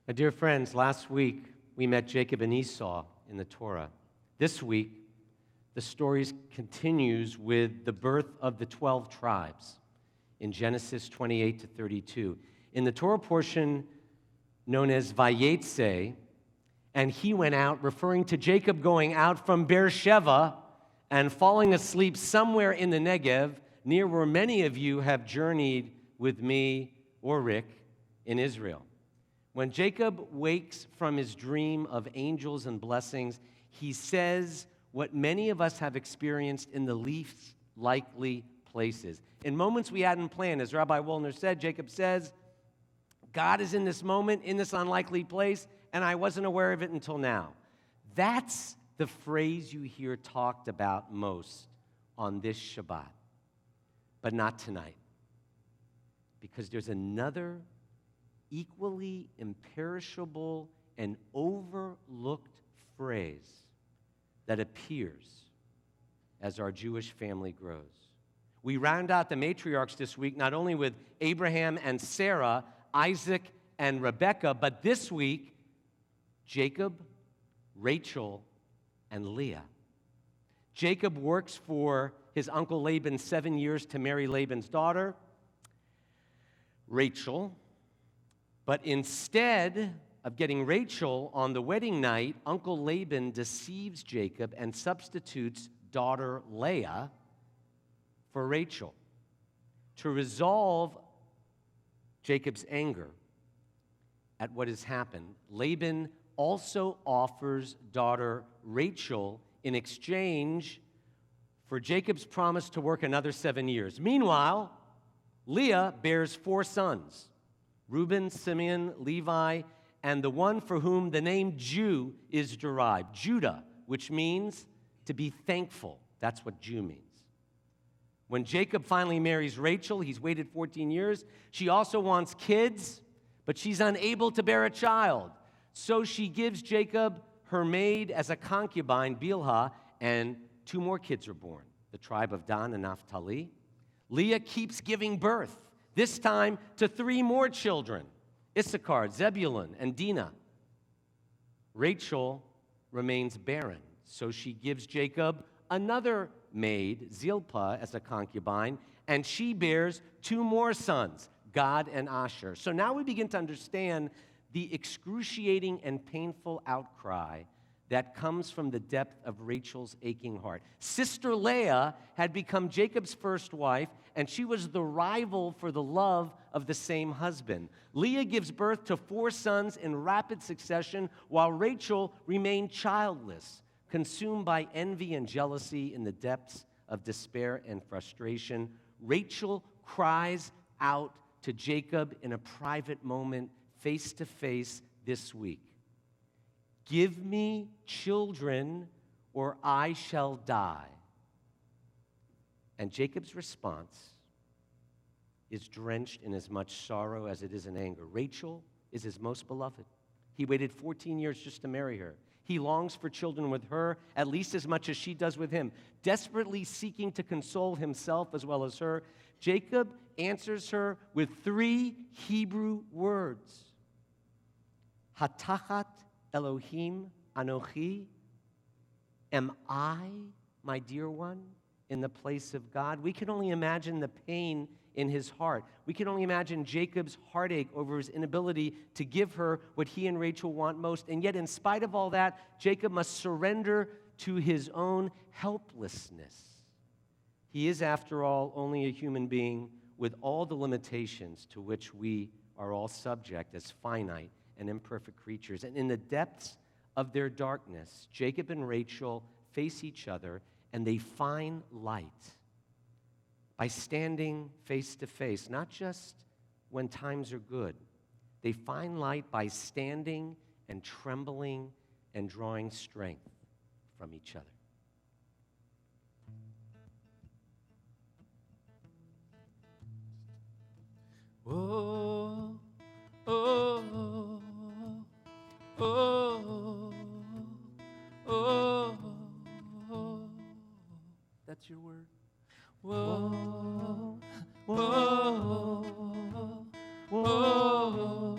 My dear friends, last week we met Jacob and Esau in the Torah. This week, the story continues with the birth of the 12 tribes in Genesis 28 to 32. In the Torah portion known as Vayetze, and he went out, referring to Jacob going out from Beersheba and falling asleep somewhere in the Negev, near where many of you have journeyed with me or Rick in Israel. When Jacob wakes from his dream of angels and blessings, he says what many of us have experienced in the least likely places. In moments we hadn't planned, as Rabbi Wollner said, Jacob says, God is in this moment, in this unlikely place, and I wasn't aware of it until now. That's the phrase you hear talked about most on this Shabbat, but not tonight, because there's another equally imperishable and overlooked phrase that appears as our Jewish family grows. We round out the matriarchs this week not only with Abraham and Sarah, Isaac and Rebekah, but this week, Jacob, Rachel, and Leah. Jacob works for his uncle Laban 7 years to marry Laban's daughter, Rachel. But instead of getting Rachel on the wedding night, Uncle Laban deceives Jacob and substitutes daughter Leah for Rachel. To resolve Jacob's anger at what has happened, Laban also offers daughter Rachel in exchange for Jacob's promise to work another 7 years. Meanwhile, Leah bears 4 sons, Reuben, Simeon, Levi, and the one for whom the name Jew is derived, Judah, which means to be thankful. That's what Jew means. When Jacob finally marries Rachel, he's waited 14 years. She also wants kids, but she's unable to bear a child. So she gives Jacob her maid as a concubine, Bilhah, and 2 more kids are born, the tribe of Dan and Naphtali. Leah keeps giving birth, this time to 3 more children, Issachar, Zebulun, and Dinah. Rachel remains barren, so she gives Jacob another maid, Zilpah, as a concubine, and she bears 2 more sons, Gad and Asher. So now we begin to understand the excruciating and painful outcry that comes from the depth of Rachel's aching heart. Sister Leah had become Jacob's first wife, and she was the rival for the love of the same husband. Leah gives birth to 4 sons in rapid succession, while Rachel remained childless, consumed by envy and jealousy in the depths of despair and frustration. Rachel cries out to Jacob in a private moment, face to face this week. Give me children, or I shall die. And Jacob's response is drenched in as much sorrow as it is in anger. Rachel is his most beloved. He waited 14 years just to marry her. He longs for children with her at least as much as she does with him. Desperately seeking to console himself as well as her, Jacob answers her with 3 Hebrew words. Hatachat Elohim Anochi, am I, my dear one, in the place of God? We can only imagine the pain in his heart. We can only imagine Jacob's heartache over his inability to give her what he and Rachel want most. And yet, in spite of all that, Jacob must surrender to his own helplessness. He is, after all, only a human being with all the limitations to which we are all subject as finite and imperfect creatures. And in the depths of their darkness, Jacob and Rachel face each other, and they find light by standing face to face, not just when times are good. They find light by standing and trembling and drawing strength from each other. Oh, oh, oh, oh, oh. That's your word. Whoa, whoa, whoa, whoa,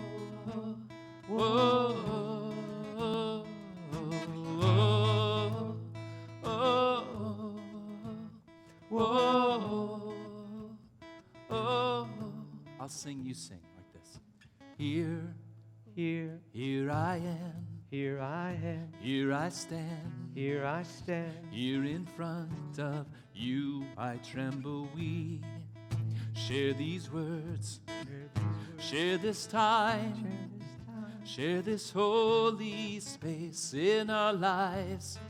whoa. you sing like this. Here, Here I am. Here I am, Here I stand. here I stand. Here in front of you I tremble. We share these words. Share this time. Share this holy space in our lives.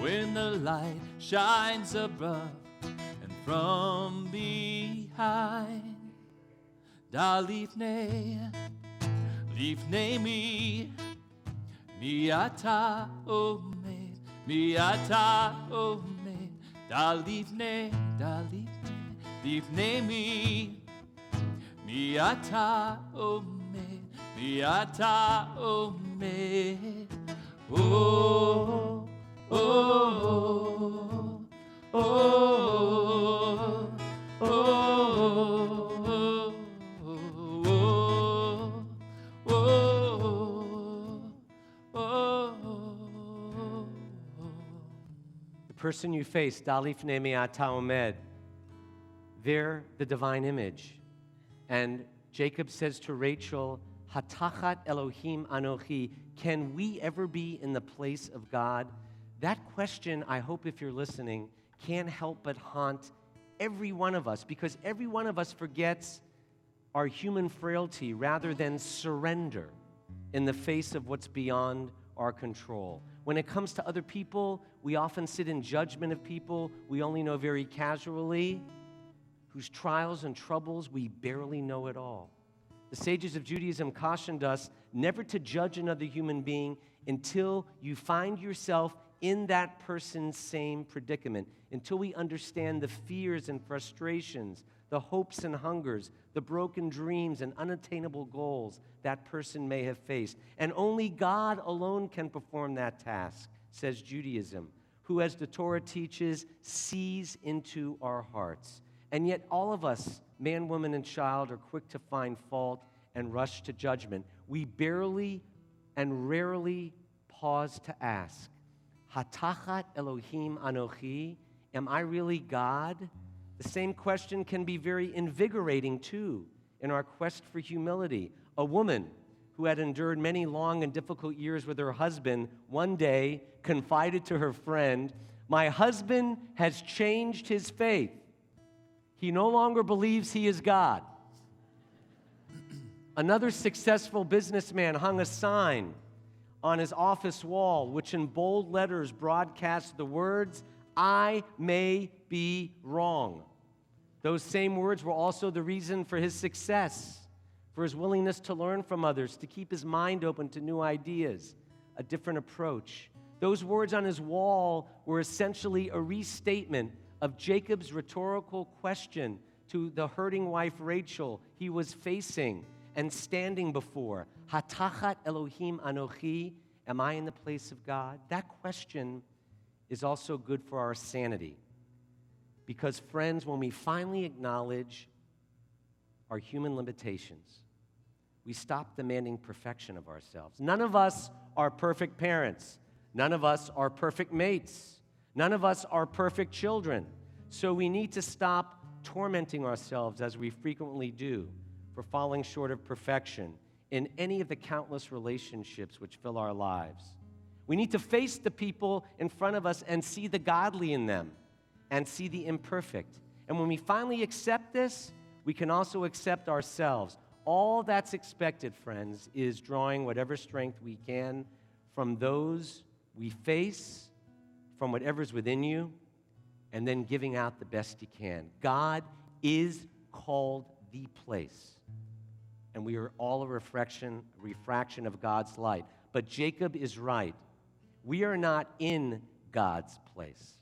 When the light shines above and from behind. Da livnei mi. Mi ata omed, da livnei mi. Mi ata omed, oh, oh, oh, oh, oh, oh, oh. The person you face, Dalif Nemi Ata Omed, they're the divine image. And Jacob says to Rachel, Hatachat Elohim Anochi, can we ever be in the place of God? That question, I hope if you're listening, can't help but haunt every one of us, because every one of us forgets our human frailty rather than surrender in the face of what's beyond our control. When it comes to other people, we often sit in judgment of people we only know very casually, whose trials and troubles we barely know at all. The sages of Judaism cautioned us never to judge another human being until you find yourself in that person's same predicament, until we understand the fears and frustrations, the hopes and hungers, the broken dreams and unattainable goals that person may have faced. And only God alone can perform that task, says Judaism, who, as the Torah teaches, sees into our hearts. And yet all of us, man, woman, and child, are quick to find fault and rush to judgment. We barely and rarely pause to ask, Hatachat Elohim Anochi, am I really God? The same question can be very invigorating, too, in our quest for humility. A woman who had endured many long and difficult years with her husband one day confided to her friend, my husband has changed his faith. He no longer believes he is God. Another successful businessman hung a sign on his office wall, which in bold letters broadcast the words, I may be wrong. Those same words were also the reason for his success, for his willingness to learn from others, to keep his mind open to new ideas, a different approach. Those words on his wall were essentially a restatement of Jacob's rhetorical question to the hurting wife Rachel he was facing and standing before. Hatachat Elohim Anochi, am I in the place of God? That question is also good for our sanity. Because, friends, when we finally acknowledge our human limitations, we stop demanding perfection of ourselves. None of us are perfect parents. None of us are perfect mates. None of us are perfect children. So we need to stop tormenting ourselves, as we frequently do, for falling short of perfection in any of the countless relationships which fill our lives. We need to face the people in front of us and see the godly in them and see the imperfect. And when we finally accept this, we can also accept ourselves. All that's expected, friends, is drawing whatever strength we can from those we face, from whatever's within you, and then giving out the best you can. God is called the place, and we are all a refraction of God's light. But Jacob is right. We are not in God's place.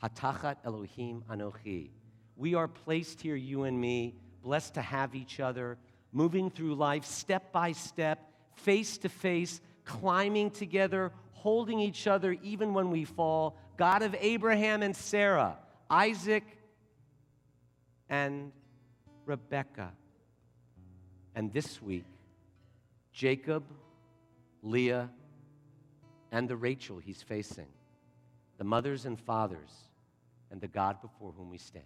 Hatachat Elohim Anochi. We are placed here, you and me, blessed to have each other, moving through life step by step, face to face, climbing together, holding each other even when we fall. God of Abraham and Sarah, Isaac and Rebekah. And this week, Jacob, Leah, and the Rachel he's facing, the mothers and fathers, and the God before whom we stand.